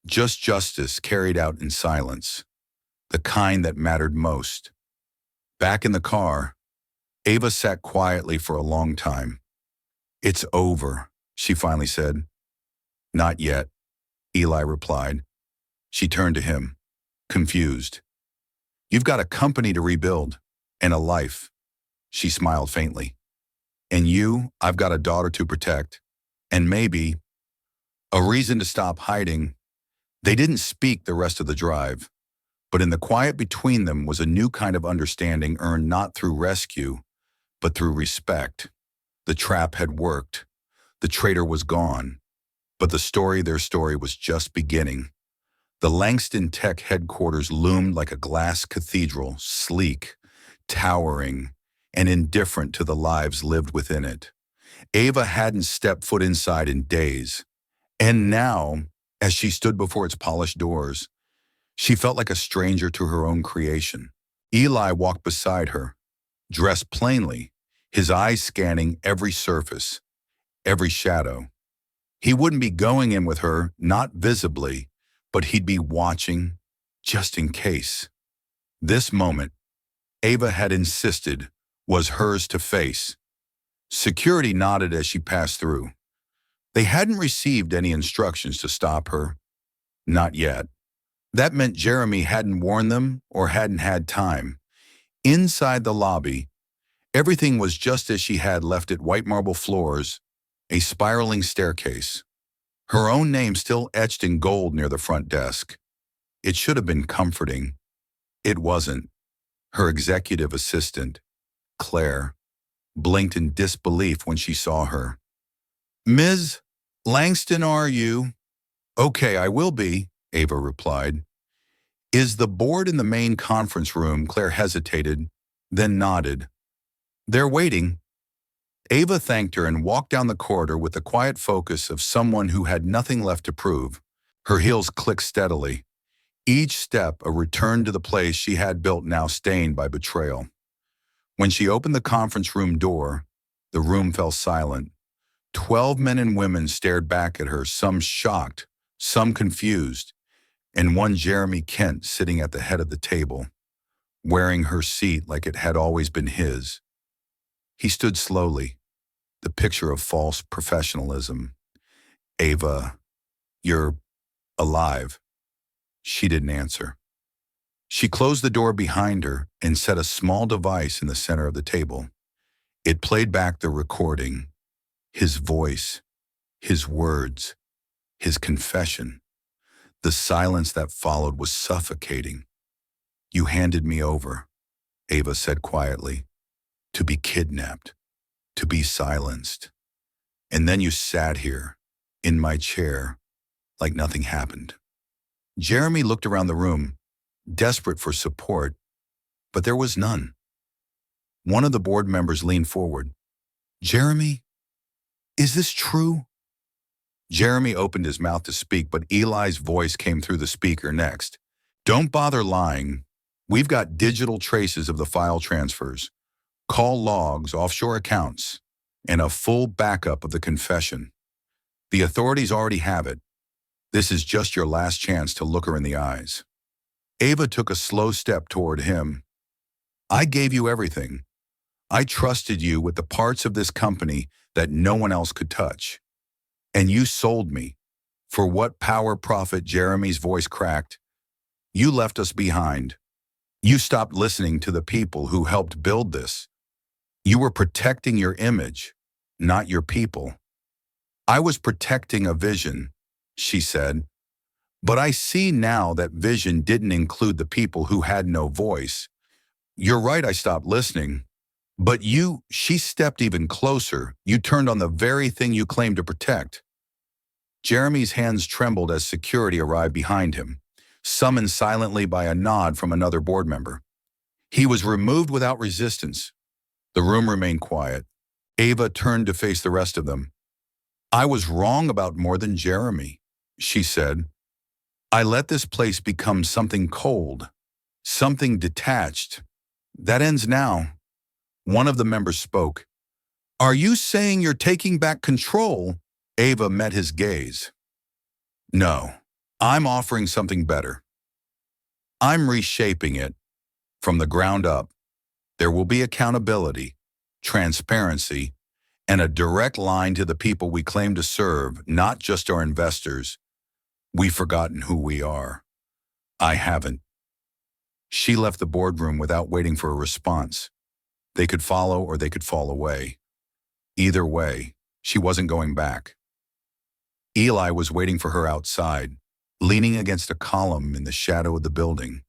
just justice carried out in silence, the kind that mattered most. Back in the car, Ava sat quietly for a long time. "It's over," she finally said. "Not yet," Eli replied. She turned to him, confused. "You've got a company to rebuild, and a life." She smiled faintly. "And you, I've got a daughter to protect, and maybe a reason to stop hiding." They didn't speak the rest of the drive, but in the quiet between them was a new kind of understanding earned not through rescue, but through respect. The trap had worked. The traitor was gone. But their story was just beginning. The Langston Tech headquarters loomed like a glass cathedral, sleek, towering, and indifferent to the lives lived within it. Ava hadn't stepped foot inside in days. And now, as she stood before its polished doors, she felt like a stranger to her own creation. Eli walked beside her, dressed plainly, his eyes scanning every surface, every shadow. He wouldn't be going in with her, not visibly, but he'd be watching, just in case. This moment, Ava had insisted, was hers to face. Security nodded as she passed through. They hadn't received any instructions to stop her. Not yet. That meant Jeremy hadn't warned them or hadn't had time. Inside the lobby, everything was just as she had left it: white marble floors, a spiraling staircase, Her own name still etched in gold near the front desk. It should have been comforting. It wasn't. Her executive assistant, Claire, blinked in disbelief when she saw her. "Ms. Langston, are you?" "Okay, I will be," Ava replied. "Is the board in the main conference room?" Claire hesitated, then nodded. "They're waiting." Ava thanked her and walked down the corridor with the quiet focus of someone who had nothing left to prove. Her heels clicked steadily, each step a return to the place she had built now stained by betrayal. When she opened the conference room door, the room fell silent. 12 men and women stared back at her, some shocked, some confused, and one Jeremy Kent sitting at the head of the table, wearing her seat like it had always been his. He stood slowly, the picture of false professionalism. "Ava, you're alive." She didn't answer. She closed the door behind her and set a small device in the center of the table. It played back the recording, his voice, his words, his confession. The silence that followed was suffocating. "You handed me over," Ava said quietly, "to be kidnapped, to be silenced. And then you sat here, in my chair, like nothing happened." Jeremy looked around the room, desperate for support, but there was none. One of the board members leaned forward. "Jeremy, is this true?" Jeremy opened his mouth to speak, but Eli's voice came through the speaker next. "Don't bother lying. We've got digital traces of the file transfers, call logs, offshore accounts, and a full backup of the confession. The authorities already have it. This is just your last chance to look her in the eyes." Ava took a slow step toward him. "I gave you everything. I trusted you with the parts of this company that no one else could touch. And you sold me. For what power profit?" Jeremy's voice cracked. "You left us behind. You stopped listening to the people who helped build this. You were protecting your image, not your people." "I was protecting a vision," she said. "But I see now that vision didn't include the people who had no voice. You're right, I stopped listening. But you," she stepped even closer, "you turned on the very thing you claimed to protect." Jeremy's hands trembled as security arrived behind him, summoned silently by a nod from another board member. He was removed without resistance. The room remained quiet. Ava turned to face the rest of them. "I was wrong about more than Jeremy," she said. "I let this place become something cold, something detached. That ends now." One of the members spoke. "Are you saying you're taking back control?" Ava met his gaze. "No, I'm offering something better. I'm reshaping it from the ground up. There will be accountability, transparency, and a direct line to the people we claim to serve, not just our investors. We've forgotten who we are." "I haven't." She left the boardroom without waiting for a response. They could follow or they could fall away. Either way, she wasn't going back. Eli was waiting for her outside, leaning against a column in the shadow of the building.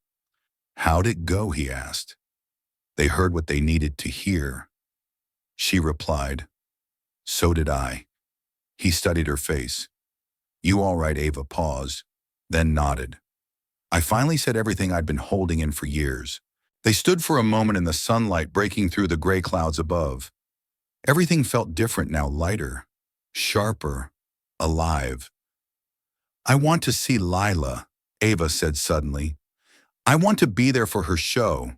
"How'd it go?" he asked. "They heard what they needed to hear." She replied, "So did I." He studied her face. "You all right?" Ava paused, then nodded. "I finally said everything I'd been holding in for years." They stood for a moment in the sunlight breaking through the gray clouds above. Everything felt different now, lighter, sharper, alive. "I want to see Lila," Ava said suddenly. "I want to be there for her show."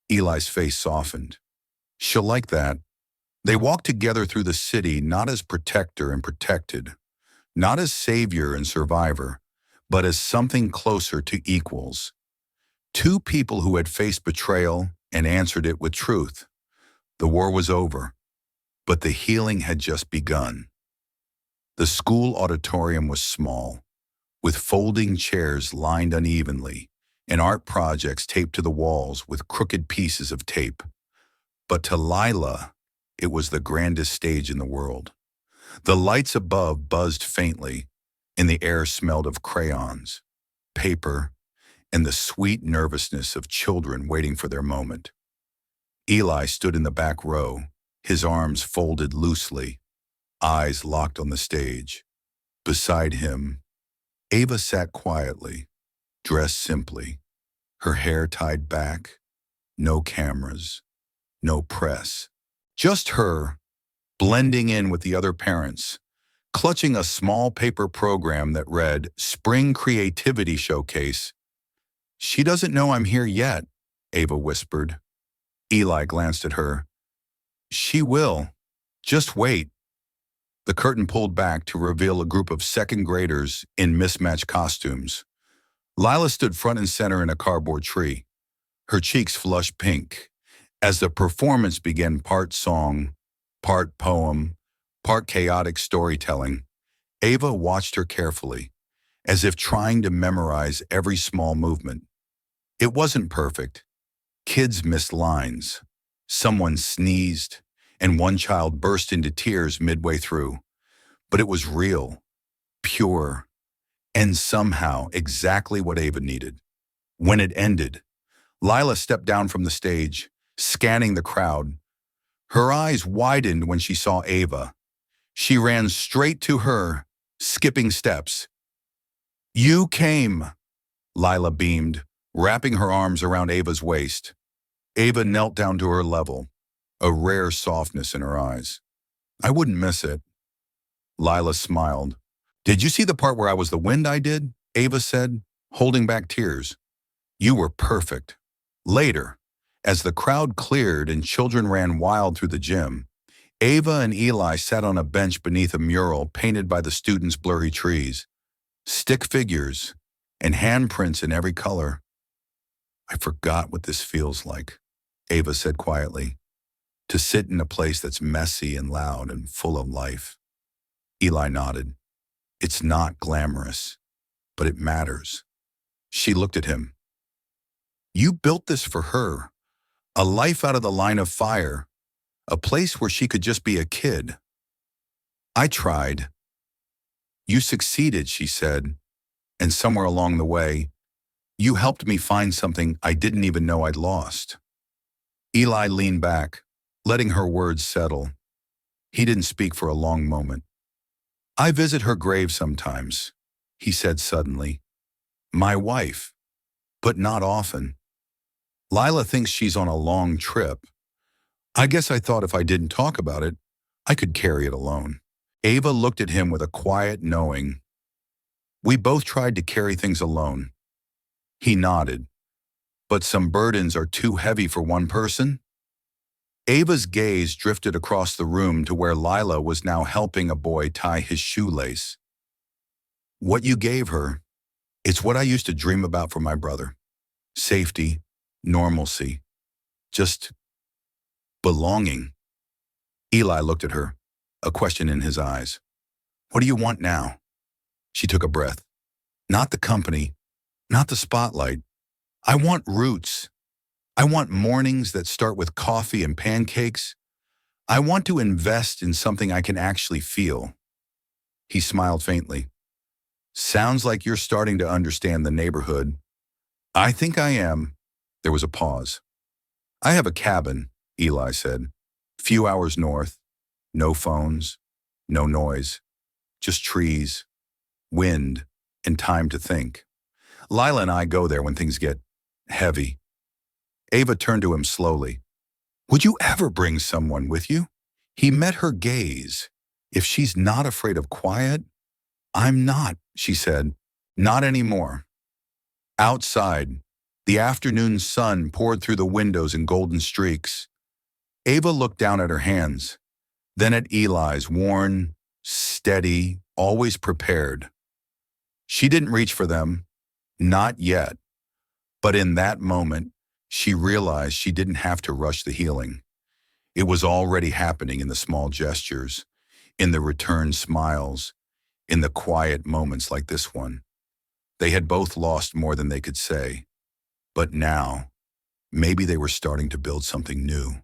Eli's face softened. "She'll like that." They walked together through the city, not as protector and protected, not as savior and survivor, but as something closer to equals. Two people who had faced betrayal and answered it with truth. The war was over, but the healing had just begun. The school auditorium was small, with folding chairs lined unevenly and art projects taped to the walls with crooked pieces of tape. But to Lila, it was the grandest stage in the world. The lights above buzzed faintly, and the air smelled of crayons, paper, and the sweet nervousness of children waiting for their moment. Eli stood in the back row, his arms folded loosely, eyes locked on the stage. Beside him, Ava sat quietly, dressed simply, her hair tied back, no cameras, no press. Just her, blending in with the other parents, clutching a small paper program that read Spring Creativity Showcase. "She doesn't know I'm here yet," Ava whispered. Eli glanced at her. "She will. Just wait." The curtain pulled back to reveal a group of second graders in mismatched costumes. Lila stood front and center in a cardboard tree, her cheeks flushed pink. As the performance began, part song, part poem, part chaotic storytelling, Ava watched her carefully, as if trying to memorize every small movement. It wasn't perfect. Kids missed lines. Someone sneezed, and one child burst into tears midway through. But it was real, pure, and somehow exactly what Ava needed. When it ended, Lila stepped down from the stage, scanning the crowd. Her eyes widened when she saw Ava. She ran straight to her, skipping steps. "You came," Lila beamed, wrapping her arms around Ava's waist. Ava knelt down to her level, a rare softness in her eyes. "I wouldn't miss it." Lila smiled. "Did you see the part where I was the wind I did?" Ava said, holding back tears. "You were perfect." Later, as the crowd cleared and children ran wild through the gym, Ava and Eli sat on a bench beneath a mural painted by the students' blurry trees. Stick figures and handprints in every color. "I forgot what this feels like," Ava said quietly. "To sit in a place that's messy and loud and full of life." Eli nodded. "It's not glamorous, but it matters." She looked at him. "You built this for her, a life out of the line of fire, a place where she could just be a kid." "I tried." "You succeeded," she said, "and somewhere along the way, you helped me find something I didn't even know I'd lost." Eli leaned back, letting her words settle. He didn't speak for a long moment. "I visit her grave sometimes," he said suddenly. "My wife, but not often. Lila thinks she's on a long trip. I guess I thought if I didn't talk about it, I could carry it alone." Ava looked at him with a quiet knowing. "We both tried to carry things alone." He nodded. "But some burdens are too heavy for one person?" Ava's gaze drifted across the room to where Lila was now helping a boy tie his shoelace. "What you gave her, it's what I used to dream about for my brother. Safety, normalcy, just belonging." Eli looked at her, a question in his eyes. "What do you want now?" She took a breath. "Not the company, not the spotlight. I want roots. I want mornings that start with coffee and pancakes. I want to invest in something I can actually feel." He smiled faintly. "Sounds like you're starting to understand the neighborhood." "I think I am." There was a pause. "I have a cabin," Eli said. "Few hours north. No phones. No noise. Just trees, wind, and time to think. Lila and I go there when things get heavy." Ava turned to him slowly. "Would you ever bring someone with you?" He met her gaze. "If she's not afraid of quiet—" "I'm not," she said. "Not anymore." Outside, the afternoon sun poured through the windows in golden streaks. Ava looked down at her hands, then at Eli's, worn, steady, always prepared. She didn't reach for them, not yet. But in that moment, she realized she didn't have to rush the healing. It was already happening in the small gestures, in the return smiles, in the quiet moments like this one. They had both lost more than they could say. But now, maybe they were starting to build something new.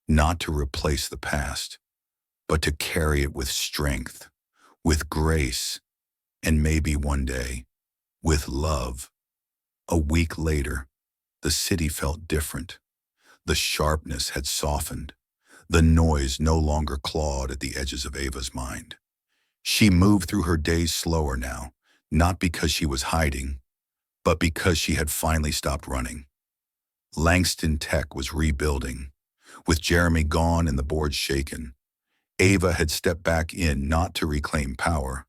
Not to replace the past, but to carry it with strength, with grace, And maybe one day, with love. A week later, the city felt different. The sharpness had softened. The noise no longer clawed at the edges of Ava's mind. She moved through her days slower now, not because she was hiding, but because she had finally stopped running. Langston Tech was rebuilding. With Jeremy gone and the board shaken, Ava had stepped back in not to reclaim power,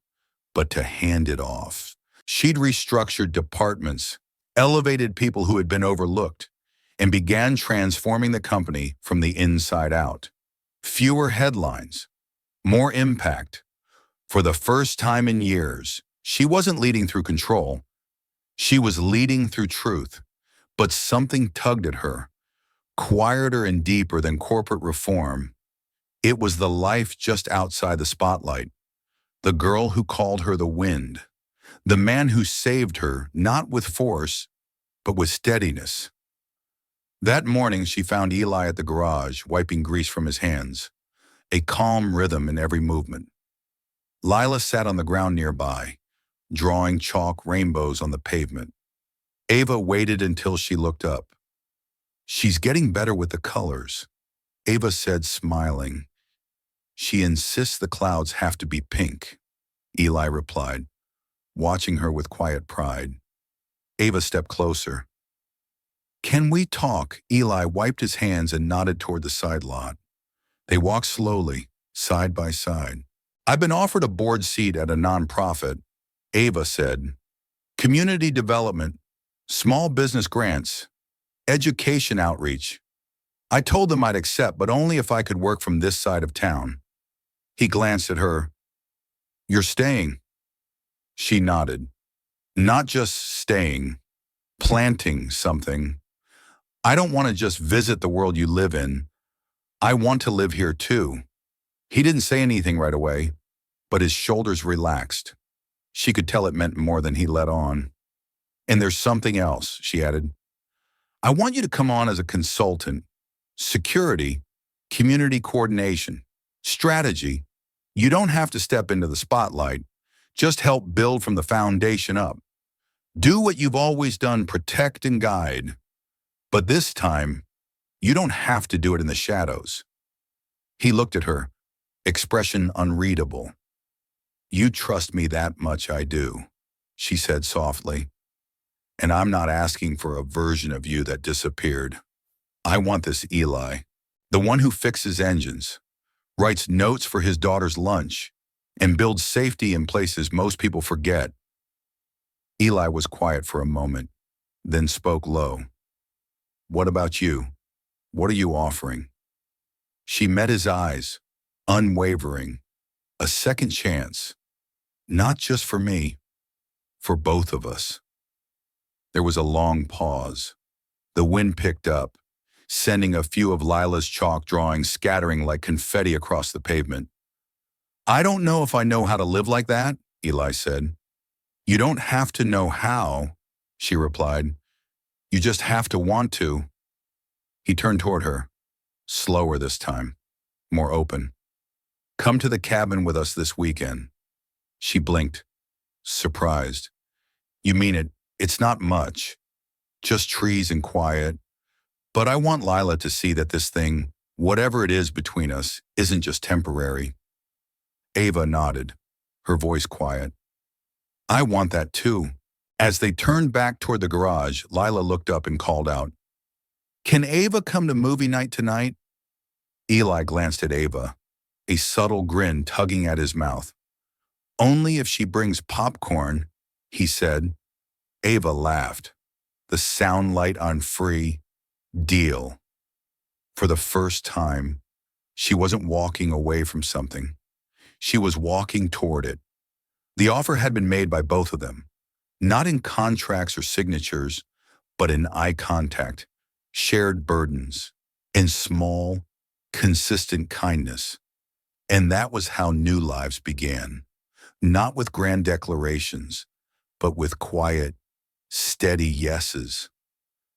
but to hand it off. She'd restructured departments, elevated people who had been overlooked, and began transforming the company from the inside out. Fewer headlines, more impact. For the first time in years, she wasn't leading through control. She was leading through truth. But something tugged at her, quieter and deeper than corporate reform. It was the life just outside the spotlight. The girl who called her the wind. The man who saved her, not with force, but with steadiness. That morning, she found Eli at the garage, wiping grease from his hands, a calm rhythm in every movement. Lila sat on the ground nearby, drawing chalk rainbows on the pavement. Ava waited until she looked up. "She's getting better with the colors," Ava said, smiling. "She insists the clouds have to be pink," Eli replied, watching her with quiet pride. Ava stepped closer. "Can we talk?" Eli wiped his hands and nodded toward the side lot. They walked slowly, side by side. "I've been offered a board seat at a nonprofit," Ava said. "Community development, small business grants, education outreach. I told them I'd accept, but only if I could work from this side of town." He glanced at her. "You're staying?" She nodded. "Not just staying, planting something. I don't want to just visit the world you live in. I want to live here too." He didn't say anything right away, but his shoulders relaxed. She could tell it meant more than he let on. "And there's something else," she added. "I want you to come on as a consultant. Security, community coordination, strategy. You don't have to step into the spotlight. Just help build from the foundation up. Do what you've always done, protect and guide. But this time, you don't have to do it in the shadows." He looked at her, expression unreadable. "You trust me that much, I do," she said softly. "And I'm not asking for a version of you that disappeared. I want this Eli, the one who fixes engines, writes notes for his daughter's lunch, and builds safety in places most people forget." Eli was quiet for a moment, then spoke low. "What about you? What are you offering?" She met his eyes, unwavering. "A second chance. Not just for me, for both of us." There was a long pause. The wind picked up, sending a few of Lila's chalk drawings scattering like confetti across the pavement. "I don't know if I know how to live like that," Eli said. "You don't have to know how," she replied. "You just have to want to." He turned toward her, slower this time, more open. "Come to the cabin with us this weekend." She blinked, surprised. "You mean it? It's not much. Just trees and quiet. But I want Lila to see that this thing, whatever it is between us, isn't just temporary." Ava nodded, her voice quiet. "I want that too." As they turned back toward the garage, Lila looked up and called out, "Can Ava come to movie night tonight?" Eli glanced at Ava, a subtle grin tugging at his mouth. "Only if she brings popcorn," he said. Ava laughed. The sound light on free. Deal. For the first time, she wasn't walking away from something. She was walking toward it. The offer had been made by both of them, not in contracts or signatures, but in eye contact, shared burdens, and small, consistent kindness. And that was how new lives began, not with grand declarations, but with quiet, steady yeses.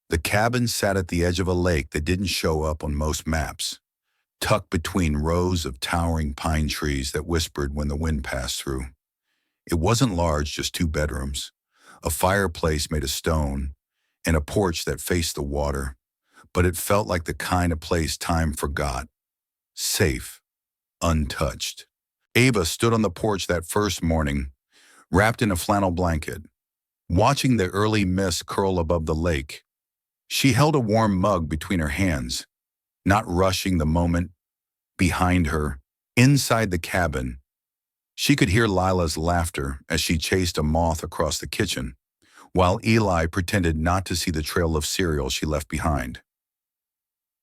The cabin sat at the edge of a lake that didn't show up on most maps, tucked between rows of towering pine trees that whispered when the wind passed through. It wasn't large, just 2 bedrooms, a fireplace made of stone, and a porch that faced the water, but it felt like the kind of place time forgot, safe, untouched. Ava stood on the porch that first morning, wrapped in a flannel blanket, watching the early mist curl above the lake. She held a warm mug between her hands, not rushing the moment. Behind her, inside the cabin, she could hear Lila's laughter as she chased a moth across the kitchen, while Eli pretended not to see the trail of cereal she left behind.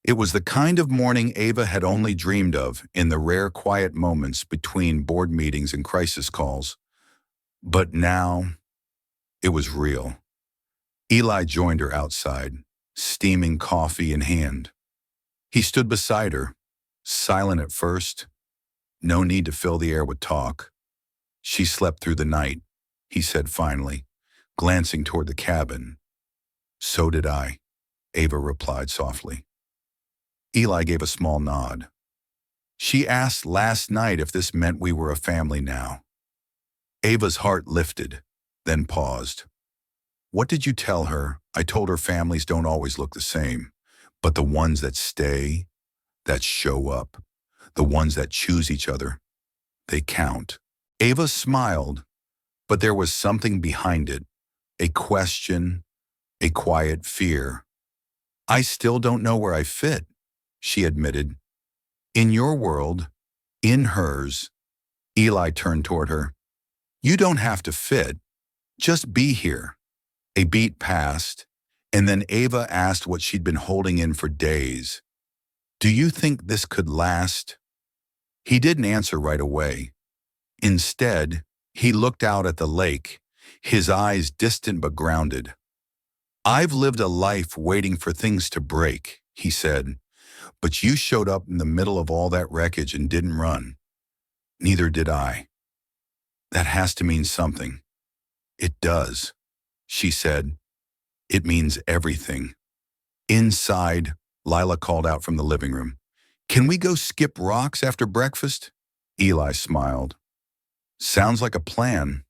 It was the kind of morning Ava had only dreamed of in the rare quiet moments between board meetings and crisis calls. But now, it was real. Eli joined her outside, steaming coffee in hand. He stood beside her, silent at first, no need to fill the air with talk. She slept through the night, he said finally, glancing toward the cabin. So did I, Ava replied softly. Eli gave a small nod. She asked last night if this meant we were a family now. Ava's heart lifted, then paused. What did you tell her? I told her families don't always look the same, but the ones that stay, that show up, the ones that choose each other, they count. Ava smiled, but there was something behind it, a question, a quiet fear. I still don't know where I fit, she admitted. In your world, in hers. Eli turned toward her. You don't have to fit, just be here. A beat passed, and then Ava asked what she'd been holding in for days. Do you think this could last? He didn't answer right away. Instead, he looked out at the lake, his eyes distant but grounded. I've lived a life waiting for things to break, he said, but you showed up in the middle of all that wreckage and didn't run. Neither did I. That has to mean something. It does, she said. It means everything. Inside, Lila called out from the living room. Can we go skip rocks after breakfast? Eli smiled. Sounds like a plan.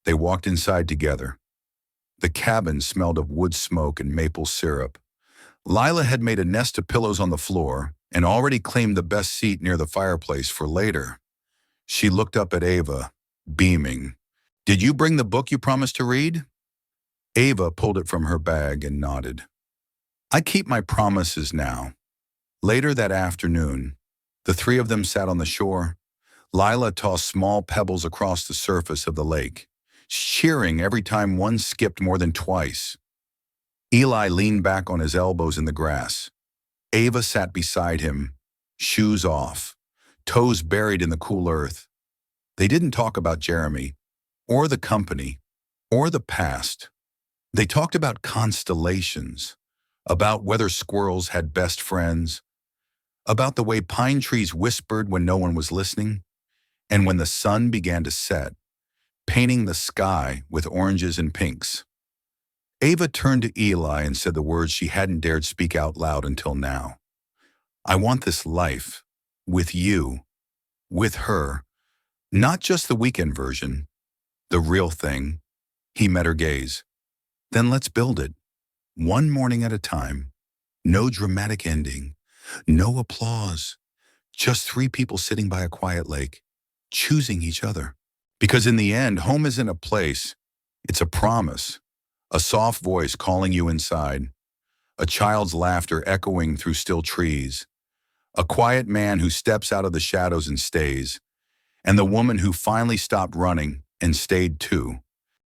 They walked inside together. The cabin smelled of wood smoke and maple syrup. Lila had made a nest of pillows on the floor and already claimed the best seat near the fireplace for later. She looked up at Ava, beaming. Did you bring the book you promised to read? Ava pulled it from her bag and nodded. I keep my promises now. Later that afternoon, the three of them sat on the shore. Lila tossed small pebbles across the surface of the lake, cheering every time one skipped more than twice. Eli leaned back on his elbows in the grass. Ava sat beside him, shoes off, toes buried in the cool earth. They didn't talk about Jeremy, or the company, or the past. They talked about constellations, about whether squirrels had best friends, about the way pine trees whispered when no one was listening, and when the sun began to set, painting the sky with oranges and pinks. Ava turned to Eli and said the words she hadn't dared speak out loud until now. I want this life, with you, with her, not just the weekend version, the real thing. He met her gaze. Then let's build it, one morning at a time. No dramatic ending, no applause, just three people sitting by a quiet lake, choosing each other. Because in the end, home isn't a place, it's a promise, a soft voice calling you inside, a child's laughter echoing through still trees, a quiet man who steps out of the shadows and stays, and the woman who finally stopped running and stayed too.